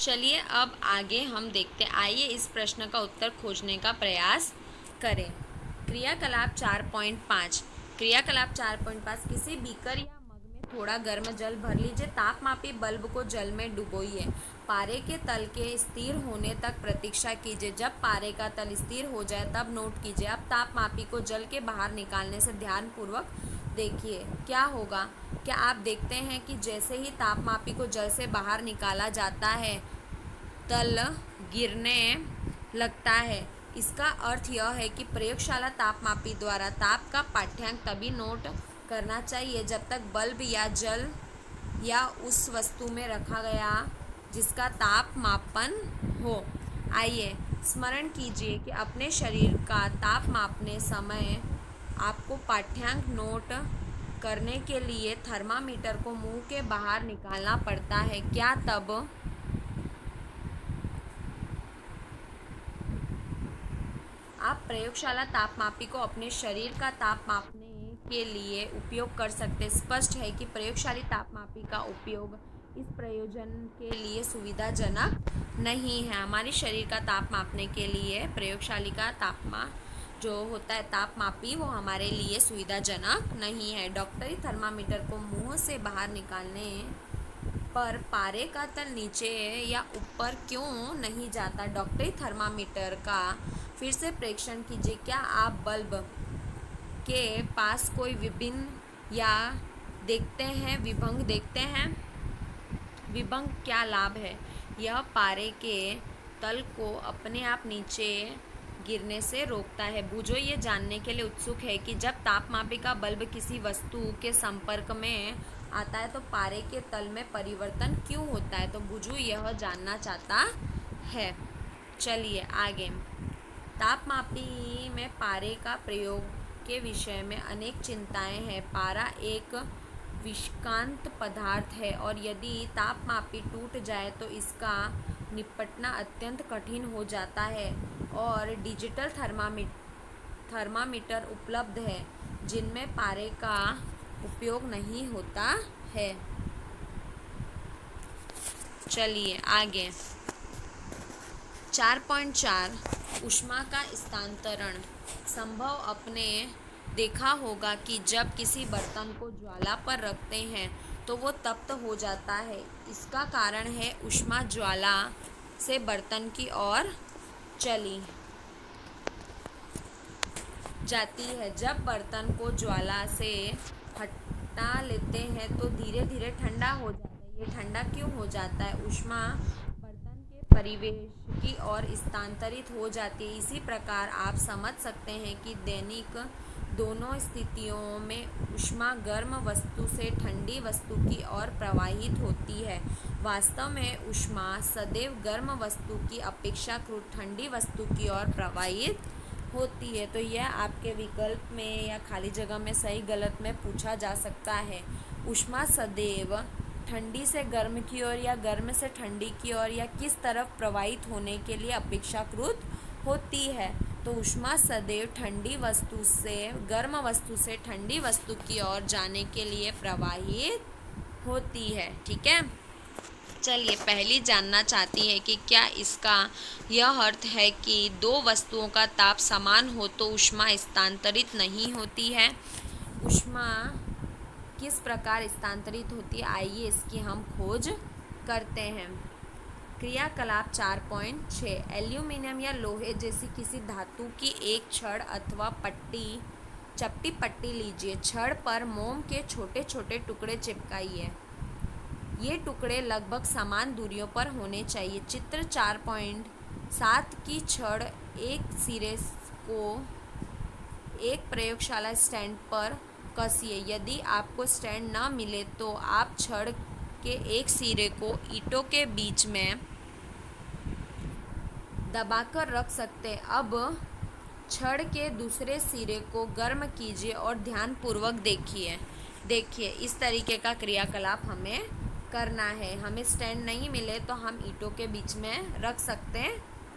चलिए अब आगे हम देखते, आइए इस प्रश्न का उत्तर खोजने का प्रयास करें। क्रियाकलाप 4.5। क्रियाकलाप 4.5, किसी बीकर या मग में थोड़ा गर्म जल भर लीजिए। तापमापी बल्ब को जल में डुबोइए। पारे के तल के स्थिर होने तक प्रतीक्षा कीजिए। जब पारे का तल स्थिर हो जाए तब नोट कीजिए। अब तापमापी को जल के बाहर निकालने से ध्यानपूर्वक देखिए क्या होगा। क्या आप देखते हैं कि जैसे ही तापमापी को जल से बाहर निकाला जाता है तल गिरने लगता है। इसका अर्थ यह है कि प्रयोगशाला तापमापी द्वारा ताप का पाठ्यांक तभी नोट करना चाहिए जब तक बल्ब या जल या उस वस्तु में रखा गया जिसका ताप मापन हो। आइए स्मरण कीजिए कि अपने शरीर का ताप मापने समय आपको पाठ्यांक नोट करने के लिए थर्मामीटर को मुंह के बाहर निकालना पड़ता है। क्या तब आप प्रयोगशाला तापमापी को अपने शरीर का ताप मापने के लिए उपयोग कर सकते। स्पष्ट है कि प्रयोगशाला तापमापी का उपयोग इस प्रयोजन के लिए सुविधाजनक नहीं है। हमारे शरीर का ताप मापने के लिए प्रयोगशाला का जो होता है तापमापी वो हमारे लिए सुविधाजनक नहीं है। डॉक्टरी थर्मामीटर को मुंह से बाहर निकालने पर पारे का तल नीचे या ऊपर क्यों नहीं जाता? डॉक्टरी थर्मामीटर का फिर से परीक्षण कीजिए। क्या आप बल्ब के पास कोई विभिन्न या देखते हैं विभंग देखते हैं? विभंग क्या लाभ है? यह पारे के तल को अपने आप नीचे गिरने से रोकता है। बुझो ये जानने के लिए उत्सुक है कि जब तापमापी का बल्ब किसी वस्तु के संपर्क में आता है तो पारे के तल में परिवर्तन क्यों होता है? तो बुझो यह जानना चाहता है। चलिए आगे। तापमापी में पारे का प्रयोग के विषय में अनेक चिंताएं हैं। पारा एक विषकांत पदार्थ है और यदि तापमापी टूट जाए तो इसका निपटना अत्यंत कठिन हो जाता है। और डिजिटल थर्मामीटर उपलब्ध है जिनमें पारे का उपयोग नहीं होता है। चलिए आगे। 4.4 ऊष्मा का स्थानांतरण संभव। आपने देखा होगा कि जब किसी बर्तन को ज्वाला पर रखते हैं तो वो तप्त हो जाता है। इसका कारण है ऊष्मा ज्वाला से बर्तन की ओर चली जाती है। जब बर्तन को ज्वाला से हटा लेते हैं तो धीरे धीरे ठंडा हो जाता है। ये ठंडा क्यों हो जाता है? ऊष्मा बर्तन के परिवेश की ओर स्थानांतरित हो जाती है। इसी प्रकार आप समझ सकते हैं कि दैनिक दोनों स्थितियों में ऊष्मा गर्म वस्तु से ठंडी वस्तु की ओर प्रवाहित होती है। वास्तव में ऊष्मा सदैव गर्म वस्तु की अपेक्षाकृत ठंडी वस्तु की ओर प्रवाहित होती है। तो यह आपके विकल्प में या खाली जगह में सही गलत में पूछा जा सकता है। ऊष्मा सदैव ठंडी से गर्म की ओर या गर्म से ठंडी की ओर या किस तरफ प्रवाहित होने के लिए अपेक्षाकृत होती है? तो ऊष्मा सदैव ठंडी वस्तु से गर्म वस्तु से ठंडी वस्तु की ओर जाने के लिए प्रवाहित होती है। ठीक है। चलिए पहली जानना चाहती है कि क्या इसका यह अर्थ है कि दो वस्तुओं का ताप समान हो तो ऊष्मा स्थानांतरित नहीं होती है? ऊष्मा किस प्रकार स्थानांतरित होती है? आइए इसकी हम खोज करते हैं। क्रियाकलाप 4.6 एल्यूमीनियम या लोहे जैसी किसी धातु की एक छड़ अथवा चपटी पट्टी लीजिए। छड़ पर मोम के छोटे छोटे टुकड़े चिपकाइए। ये टुकड़े लगभग समान दूरियों पर होने चाहिए। चित्र 4.7 की छड़ एक सिरे को एक प्रयोगशाला स्टैंड पर कसिए। यदि आपको स्टैंड न मिले तो आप छड़ के एक सिरे को ईंटों के बीच में दबाकर रख सकते। अब छड़ के दूसरे सिरे को गर्म कीजिए और ध्यानपूर्वक देखिए इस तरीके का क्रियाकलाप हमें करना है। हमें स्टैंड नहीं मिले तो हम ईंटों के बीच में रख सकते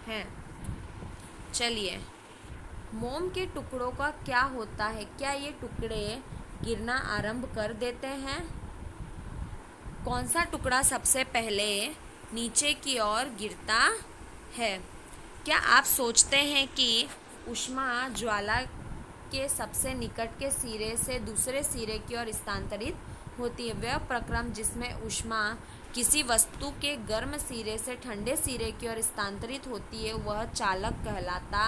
हैं। चलिए मोम के टुकड़ों का क्या होता है? क्या ये टुकड़े गिरना आरंभ कर देते हैं? कौन सा टुकड़ा सबसे पहले नीचे की ओर गिरता है। क्या आप सोचते हैं कि ऊष्मा ज्वाला के सबसे निकट के सिरे से दूसरे सिरे की ओर स्थानांतरित होती है? वह प्रक्रम जिसमें ऊष्मा किसी वस्तु के गर्म सिरे से ठंडे सिरे की ओर स्थानांतरित होती है वह चालक कहलाता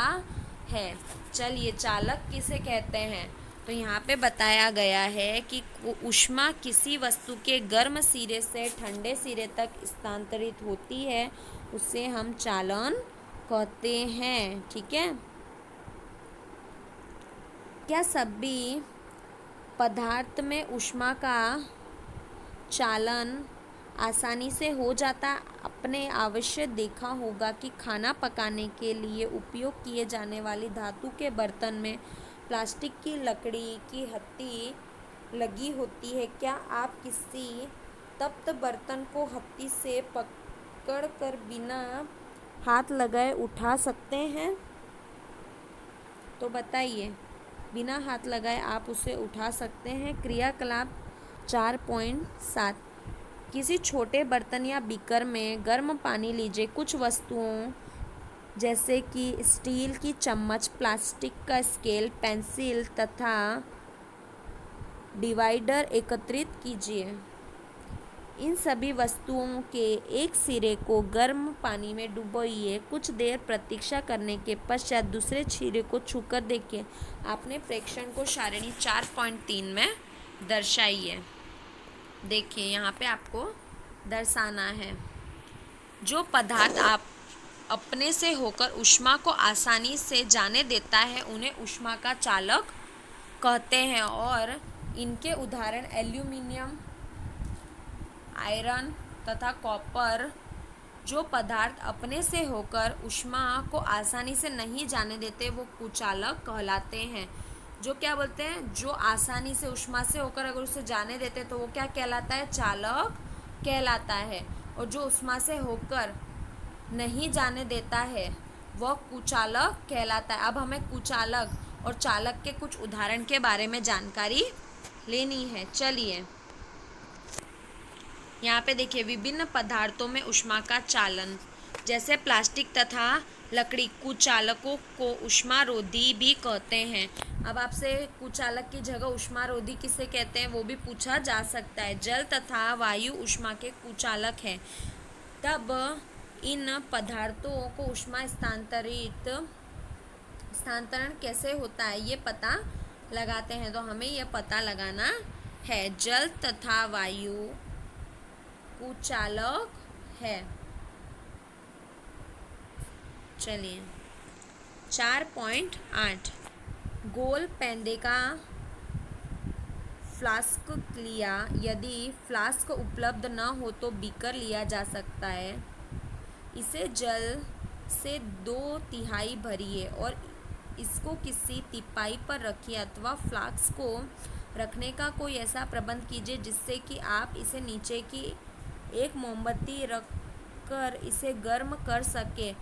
है। चलिए, चालक किसे कहते हैं? तो यहाँ पे बताया गया है कि ऊष्मा किसी वस्तु के गर्म सिरे से ठंडे सिरे तक स्थानांतरित होती है, उसे हम चालन कहते हैं। ठीक है। क्या सभी पदार्थ में ऊष्मा का चालन आसानी से हो जाता? आपने अवश्य देखा होगा कि खाना पकाने के लिए उपयोग किए जाने वाली धातु के बर्तन में प्लास्टिक की लकड़ी की हत्ती लगी होती है। क्या आप किसी तप्त बर्तन को हत्ती से पकड़कर बिना हाथ लगाए उठा सकते हैं? तो बताइए, बिना हाथ लगाए आप उसे उठा सकते हैं। क्रियाकलाप 4.7, किसी छोटे बर्तन या बीकर में गर्म पानी लीजिए। कुछ वस्तुओं जैसे कि स्टील की चम्मच, प्लास्टिक का स्केल, पेंसिल तथा डिवाइडर एकत्रित कीजिए। इन सभी वस्तुओं के एक सिरे को गर्म पानी में डुबोइए। कुछ देर प्रतीक्षा करने के पश्चात दूसरे सिरे को छूकर देखिए। आपने प्रेक्षण को सारणी 4.3 में दर्शाई है। देखिए, यहाँ पे आपको दर्शाना है। जो पदार्थ आप अपने से होकर ऊष्मा को आसानी से जाने देता है उन्हें ऊष्मा का चालक कहते हैं। और इनके उदाहरण एल्यूमिनियम, आयरन तथा कॉपर। जो पदार्थ अपने से होकर ऊष्मा को आसानी से नहीं जाने देते वो कुचालक कहलाते हैं। जो क्या बोलते हैं? जो आसानी से ऊष्मा से होकर अगर उसे जाने देते तो वो क्या कहलाता है? चालक कहलाता है। और जो ऊष्मा से होकर नहीं जाने देता है वह कुचालक कहलाता है। अब हमें कुचालक और चालक के कुछ उदाहरण के बारे में जानकारी लेनी है। चलिए, यहाँ पे देखिए, विभिन्न पदार्थों में ऊष्मा का चालन, जैसे प्लास्टिक तथा लकड़ी, कुचालकों को ऊष्मारोधी भी कहते हैं। अब आपसे कुचालक की जगह ऊष्मारोधी किसे कहते हैं वो भी पूछा जा सकता है। जल तथा वायु ऊष्मा के कुचालक हैं। तब इन पदार्थों को ऊष्मा स्थानांतरण कैसे होता है ये पता लगाते हैं। तो हमें यह पता लगाना है। जल तथा वायु कुचालक है। चलिए, 4.8, गोल पेंदे का फ्लास्क लिया। यदि फ्लास्क उपलब्ध न हो तो बीकर लिया जा सकता है। इसे जल से 2/3 भरिए और इसको किसी तिपाई पर रखिए अथवा फ्लास्क को रखने का कोई ऐसा प्रबंध कीजिए जिससे कि आप इसे नीचे की एक मोमबत्ती रखकर इसे गर्म कर सके।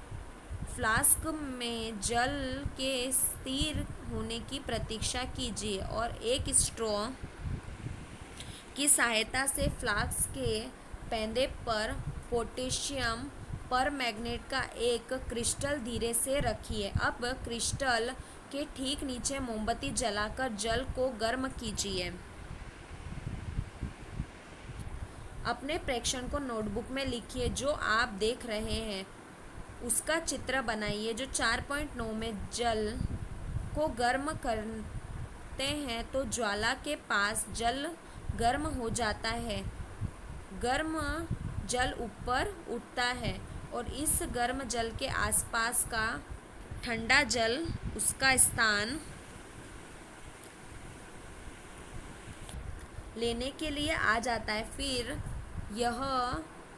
फ्लास्क में जल के स्थिर होने की प्रतीक्षा कीजिए और एक स्ट्रॉ की सहायता से फ्लास्क के पेंदे पर पोटेशियम परमैंगनेट का एक क्रिस्टल धीरे से रखिए। अब क्रिस्टल के ठीक नीचे मोमबत्ती जलाकर जल को गर्म कीजिए। अपने प्रेक्षण को नोटबुक में लिखिए। जो आप देख रहे हैं उसका चित्र बनाइए। जो 4.9 में जल को गर्म करते हैं तो ज्वाला के पास जल गर्म हो जाता है। गर्म जल ऊपर उठता है और इस गर्म जल के आसपास का ठंडा जल उसका स्थान लेने के लिए आ जाता है। फिर यह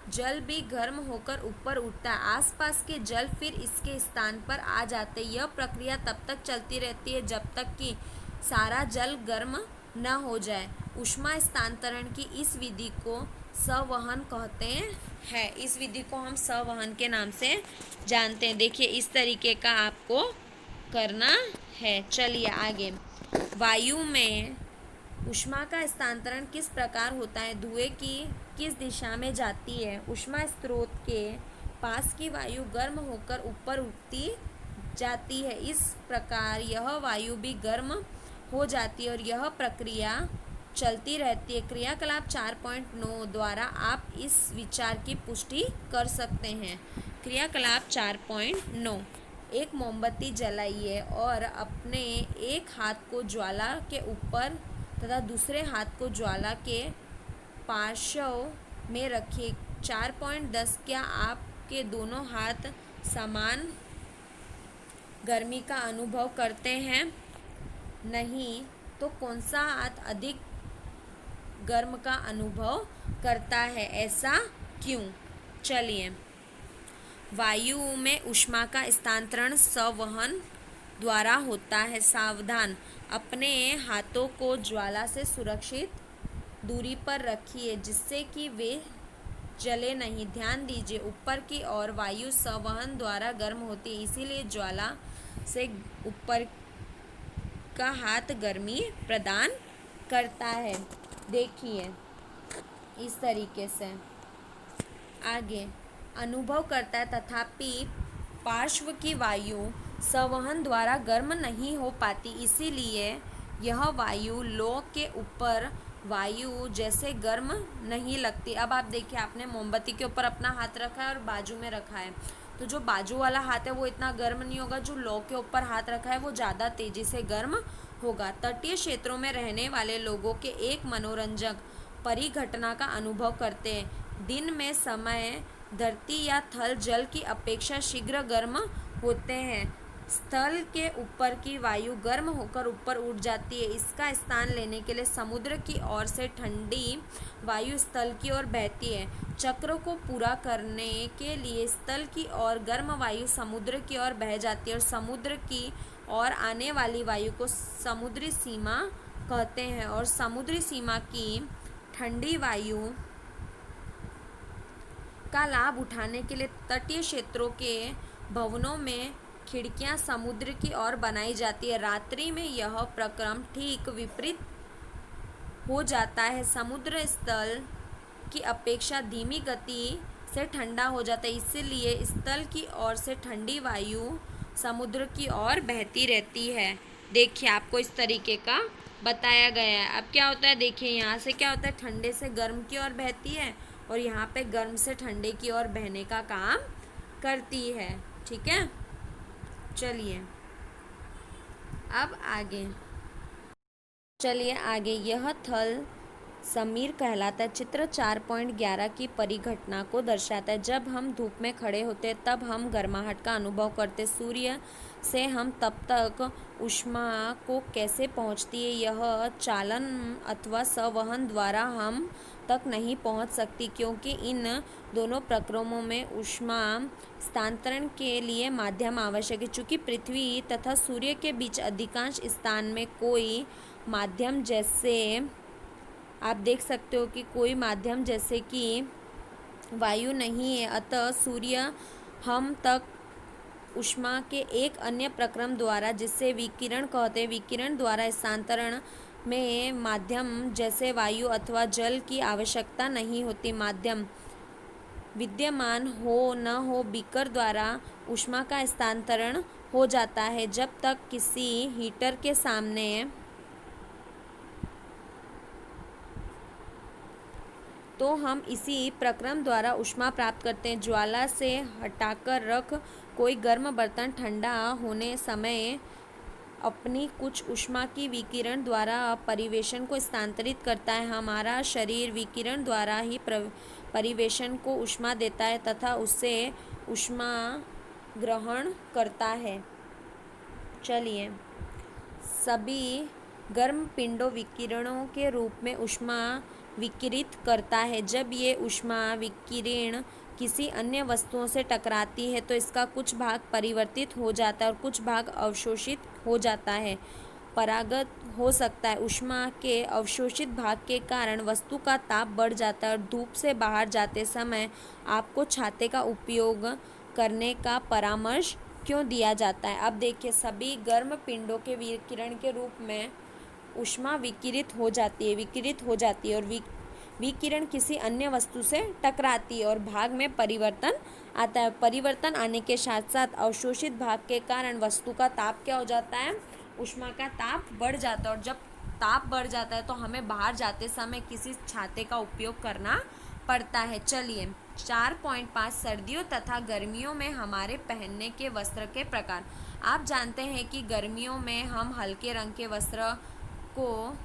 जल भी गर्म होकर ऊपर उठता है। आसपास के जल फिर इसके स्थान पर आ जाते हैं। यह प्रक्रिया तब तक चलती रहती है जब तक कि सारा जल गर्म न हो जाए। ऊष्मा स्थानांतरण की इस विधि को संवहन कहते हैं। इस विधि को हम संवहन के नाम से जानते हैं। देखिए, इस तरीके का आपको करना है। चलिए आगे। वायु में ऊष्मा का स्थानांतरण किस प्रकार होता है? धुएं की किस दिशा में जाती है। ऊष्मा स्रोत के पास की वायु गर्म होकर ऊपर उठती जाती है, इस प्रकार यह वायु भी गर्म हो जाती है और यह प्रक्रिया चलती रहती है। क्रियाकलाप 4.9 द्वारा आप इस विचार की पुष्टि कर सकते हैं। क्रियाकलाप 4.9, एक मोमबत्ती जलाइए और अपने एक हाथ को ज्वाला के ऊपर तथा दूसरे हाथ को ज्वाला के पार्श्व में रखिए। 4.10, क्या आपके दोनों हाथ समान गर्मी का अनुभव करते हैं? नहीं, तो कौन सा हाथ अधिक गर्म का अनुभव करता है, ऐसा क्यों? चलिए, वायु में ऊष्मा का स्थानांतरण संवहन द्वारा होता है। सावधान, अपने हाथों को ज्वाला से सुरक्षित दूरी पर रखिए जिससे कि वे जले नहीं। ध्यान दीजिए, ऊपर की ओर वायु संवहन द्वारा गर्म होती है, इसीलिए ज्वाला से ऊपर का हाथ गर्मी प्रदान करता है। देखिए इस तरीके से आगे अनुभव करता है, तथापि पार्श्व की वायु संवहन द्वारा गर्म नहीं हो पाती, इसीलिए यह वायु लौ के ऊपर वायु जैसे गर्म नहीं लगती। अब आप देखिए, आपने मोमबत्ती के ऊपर अपना हाथ रखा है और बाजू में रखा है, तो जो बाजू वाला हाथ है वो इतना गर्म नहीं होगा, जो लौ के ऊपर हाथ रखा है वो ज़्यादा तेजी से गर्म होगा। तटीय क्षेत्रों में रहने वाले लोगों के एक मनोरंजक परिघटना का अनुभव करते हैं। दिन में समय धरती या थल जल की अपेक्षा शीघ्र गर्म होते हैं। स्थल के ऊपर की वायु गर्म होकर ऊपर उठ जाती है, इसका स्थान लेने के लिए समुद्र की ओर से ठंडी वायु स्थल की ओर बहती है। चक्र को पूरा करने के लिए स्थल की ओर गर्म वायु समुद्र की ओर बह जाती है और समुद्र की ओर आने वाली वायु को समुद्री सीमा कहते हैं, और समुद्री सीमा की ठंडी वायु का लाभ उठाने के लिए तटीय क्षेत्रों के भवनों में खिड़कियां समुद्र की ओर बनाई जाती है। रात्रि में यह प्रक्रम ठीक विपरीत हो जाता है, समुद्र स्थल की अपेक्षा धीमी गति से ठंडा हो जाता है, इसलिए स्थल की ओर से ठंडी वायु समुद्र की ओर बहती रहती है। देखिए, आपको इस तरीके का बताया गया है। अब क्या होता है, देखिए यहाँ से क्या होता है, ठंडे से गर्म की ओर बहती है और यहाँ पे गर्म से ठंडे की ओर बहने का काम करती है। ठीक है, चलिए अब आगे यह थल समीर कहलाता है। चित्र 4.11 की परिघटना को दर्शाता है। जब हम धूप में खड़े होते हैं तब हम गर्माहट का अनुभव करते। सूर्य से हम तब तक ऊष्मा को कैसे पहुंचती है, यह चालन अथवा संवहन द्वारा हम तक नहीं पहुंच सकती, क्योंकि इन दोनों प्रक्रमों में ऊष्मा स्थानांतरण के लिए माध्यम आवश्यक है। चूँकि पृथ्वी तथा सूर्य के बीच अधिकांश स्थान में कोई माध्यम जैसे आप देख सकते हो कि कोई माध्यम जैसे कि वायु नहीं है, अतः सूर्य हम तक ऊष्मा के एक अन्य प्रक्रम द्वारा, जिसे विकिरण कहते हैं, विकिरण द्वारा स्थानांतरण में माध्यम जैसे वायु अथवा जल की आवश्यकता नहीं होती। माध्यम विद्यमान हो न हो, बीकर द्वारा ऊष्मा का स्थानांतरण हो जाता है। जब तक किसी हीटर के सामने तो हम इसी प्रक्रम द्वारा ऊष्मा प्राप्त करते हैं। ज्वाला से हटाकर रख कोई गर्म बर्तन ठंडा होने समय अपनी कुछ ऊष्मा की विकिरण द्वारा परिवेशन को स्थानांतरित करता है। हमारा शरीर विकिरण द्वारा ही परिवेशन को ऊष्मा देता है तथा उससे ऊष्मा ग्रहण करता है। चलिए, सभी गर्म पिंडों विकिरणों के रूप में ऊष्मा विकिरित करता है। जब ये ऊष्मा विकिरण किसी अन्य वस्तुओं से टकराती है तो इसका कुछ भाग परिवर्तित हो जाता है और कुछ भाग अवशोषित हो जाता है, परागत हो सकता है। ऊष्मा के अवशोषित भाग के कारण वस्तु का ताप बढ़ जाता है और धूप से बाहर जाते समय आपको छाते का उपयोग करने का परामर्श क्यों दिया जाता है। अब देखिए, सभी गर्म पिंडों के विकिरण के रूप में ऊष्मा विकिरित हो जाती है और विकिरण किसी अन्य वस्तु से टकराती है और भाग में परिवर्तन आता है। परिवर्तन आने के साथ साथ अवशोषित भाग के कारण वस्तु का ताप क्या हो जाता है, ऊष्मा का ताप बढ़ जाता है। और जब ताप बढ़ जाता है तो हमें बाहर जाते समय किसी छाते का उपयोग करना पड़ता है। चलिए 4.5 सर्दियों तथा गर्मियों में हमारे पहनने के वस्त्र के प्रकार। आप जानते हैं कि गर्मियों में हम हल्के रंग के वस्त्र को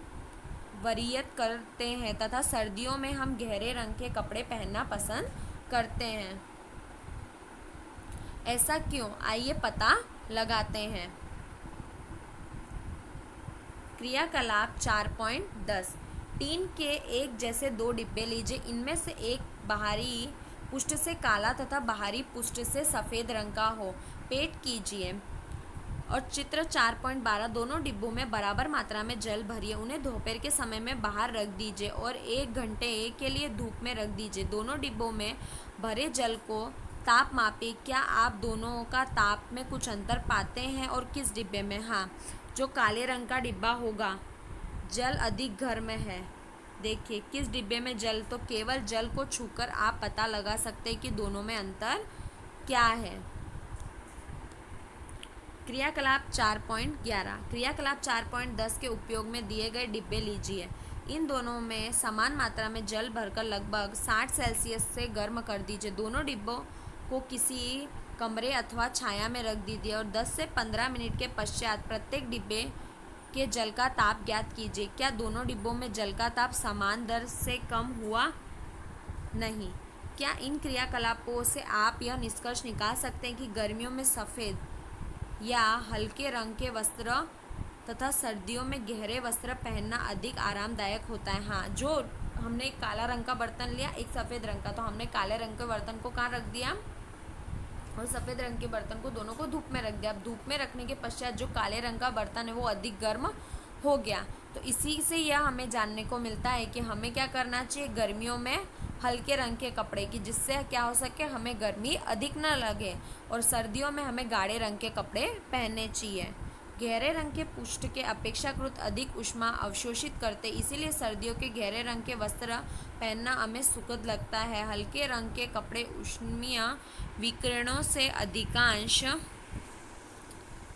वरीयत करते हैं तथा सर्दियों में हम गहरे रंग के कपड़े पहनना पसंद करते हैं। ऐसा क्यों, आइए पता लगाते हैं। क्रियाकलाप 4.10। टीन के एक जैसे दो डिब्बे लीजिए। इनमें से एक बाहरी पुष्ट से काला तथा बाहरी पुष्ट से सफ़ेद रंग का हो। पेट कीजिए और चित्र 4.12। दोनों डिब्बों में बराबर मात्रा में जल भरिए। उन्हें दोपहर के समय में बाहर रख दीजिए और 1 घंटे के लिए धूप में रख दीजिए। दोनों डिब्बों में भरे जल को ताप मापिए। क्या आप दोनों का ताप में कुछ अंतर पाते हैं और किस डिब्बे में? हाँ, जो काले रंग का डिब्बा होगा जल अधिक गर्म है। देखिए किस डिब्बे में जल, तो केवल जल को छूकर आप पता लगा सकते हैं कि दोनों में अंतर क्या है। क्रियाकलाप 4.11। क्रियाकलाप 4.10 के उपयोग में दिए गए डिब्बे लीजिए। इन दोनों में समान मात्रा में जल भरकर लगभग 60 सेल्सियस से गर्म कर दीजिए। दोनों डिब्बों को किसी कमरे अथवा छाया में रख दीजिए और 10 से 15 मिनट के पश्चात प्रत्येक डिब्बे के जल का ताप ज्ञात कीजिए। क्या दोनों डिब्बों में जल का ताप समान दर से कम हुआ? नहीं। क्या इन क्रियाकलापों से आप यह निष्कर्ष निकाल सकते हैं कि गर्मियों में सफ़ेद या हल्के रंग के वस्त्र तथा सर्दियों में गहरे वस्त्र पहनना अधिक आरामदायक होता है? हाँ, जो हमने एक काला रंग का बर्तन लिया, एक सफ़ेद रंग का, तो हमने काले रंग के बर्तन को कहाँ रख दिया और सफ़ेद रंग के बर्तन को, दोनों को धूप में रख दिया। अब धूप में रखने के पश्चात जो काले रंग का बर्तन है वो अधिक गर्म हो गया। तो इसी से यह हमें जानने को मिलता है कि हमें क्या करना चाहिए गर्मियों में, हल्के रंग के कपड़े की, जिससे क्या हो सके हमें गर्मी अधिक न लगे, और सर्दियों में हमें गाढ़े रंग के कपड़े पहनने चाहिए। गहरे रंग के पुष्ट के अपेक्षाकृत अधिक ऊष्मा अवशोषित करते, इसीलिए सर्दियों के गहरे रंग के वस्त्र पहनना हमें सुखद लगता है। हल्के रंग के कपड़े ऊष्मीय विकिरणों से अधिकांश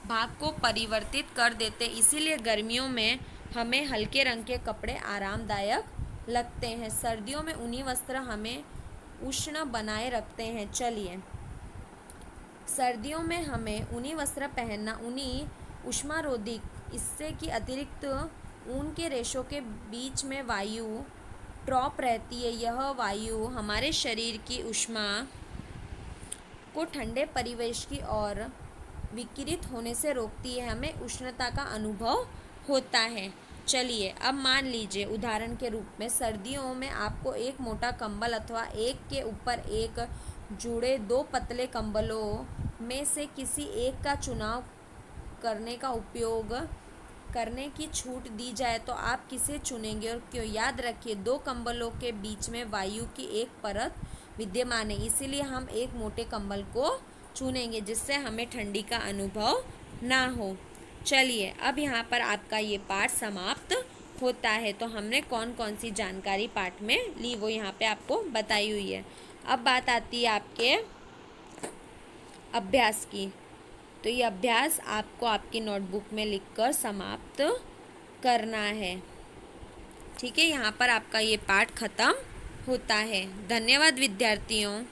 भाग को परिवर्तित कर देते, इसीलिए गर्मियों में हमें हल्के रंग के कपड़े आरामदायक लगते हैं। सर्दियों में ऊनी वस्त्र हमें उष्ण बनाए रखते हैं। चलिए सर्दियों में हमें ऊनी वस्त्र पहनना ऊनी ऊष्मारोधी, इससे कि अतिरिक्त ऊन के रेशों के बीच में वायु ट्रॉप रहती है। यह वायु हमारे शरीर की ऊष्मा को ठंडे परिवेश की ओर विकिरित होने से रोकती है, हमें उष्णता का अनुभव होता है। चलिए अब मान लीजिए उदाहरण के रूप में सर्दियों में आपको एक मोटा कंबल अथवा एक के ऊपर एक जुड़े दो पतले कंबलों में से किसी एक का चुनाव करने का उपयोग करने की छूट दी जाए तो आप किसे चुनेंगे और क्यों? याद रखिए दो कंबलों के बीच में वायु की एक परत विद्यमान है, इसीलिए हम एक मोटे कंबल को चुनेंगे जिससे हमें ठंडी का अनुभव ना हो। चलिए अब यहाँ पर आपका ये पाठ समाप्त होता है। तो हमने कौन कौन सी जानकारी पाठ में ली वो यहाँ पे आपको बताई हुई है। अब बात आती है आपके अभ्यास की। तो ये अभ्यास आपको आपकी नोटबुक में लिखकर समाप्त करना है। ठीक है, यहाँ पर आपका ये पाठ खत्म होता है। धन्यवाद विद्यार्थियों।